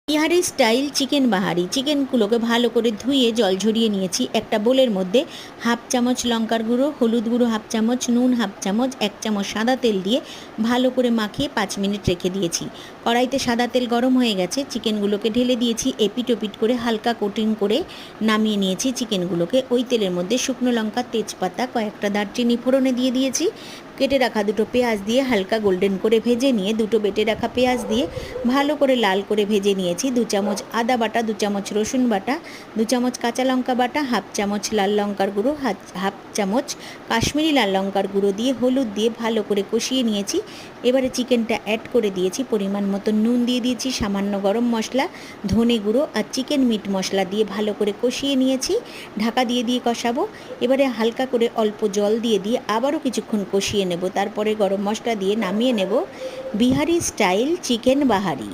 Bihari style chicken বাহারি চিকেনগুলোকে ভালো করে ধুয়ে জল ঝরিয়ে নিয়েছি। একটা বোলের মধ্যে হাফ চামচ লঙ্কার গুঁড়ো, হলুদ গুঁড়ো হাফ চামচ, নুন হাফ চামচ, 1 চামচ সাদা তেল দিয়ে ভালো করে মাখিয়ে 5 মিনিট রেখে দিয়েছি। কড়াইতে সাদা তেল গরম হয়ে গেছে, চিকেনগুলোকে ঢেলে দিয়েছি। এপিট ওপিট করে হালকা কোটিং করে নামিয়ে নিয়েছি চিকেনগুলোকে। ওই তেলের মধ্যে শুকনো লঙ্কা, তেজপাতা, কয়েকটা দারচিনি ফোড়নে দিয়ে দিয়েছি। কেটে রাখা দুটো পেঁয়াজ দিয়ে হালকা গোল্ডেন করে ভেজে নিয়ে দুটো বেটে রাখা পেঁয়াজ দিয়ে ভালো করে লাল করে ভেজে নিয়েছি। 2 চামচ আদা বাটা, 2 চামচ রসুন বাটা, 2 চামচ কাঁচা লঙ্কা বাটা, হাফ চামচ লাল লঙ্কার গুঁড়ো, হাফ চামচ কাশ্মীরি লাল লঙ্কার গুঁড়ো দিয়ে হলুদ দিয়ে ভালো করে কষিয়ে নিয়েছি। এবারে চিকেনটা অ্যাড করে দিয়েছি। পরিমাণ মতো নুন দিয়ে দিয়েছি, সামান্য গরম মশলা, ধনে গুঁড়ো আর চিকেন মিট মশলা দিয়ে ভালো করে কষিয়ে নিয়েছি। ঢাকা দিয়ে কষাবো। এবারে হালকা করে অল্প জল দিয়ে আবারও কিছুক্ষণ কষিয়ে নেব। তারপরে গরম মশলা দিয়ে নামিয়ে নেব। বিহারি স্টাইল চিকেন বাহারি।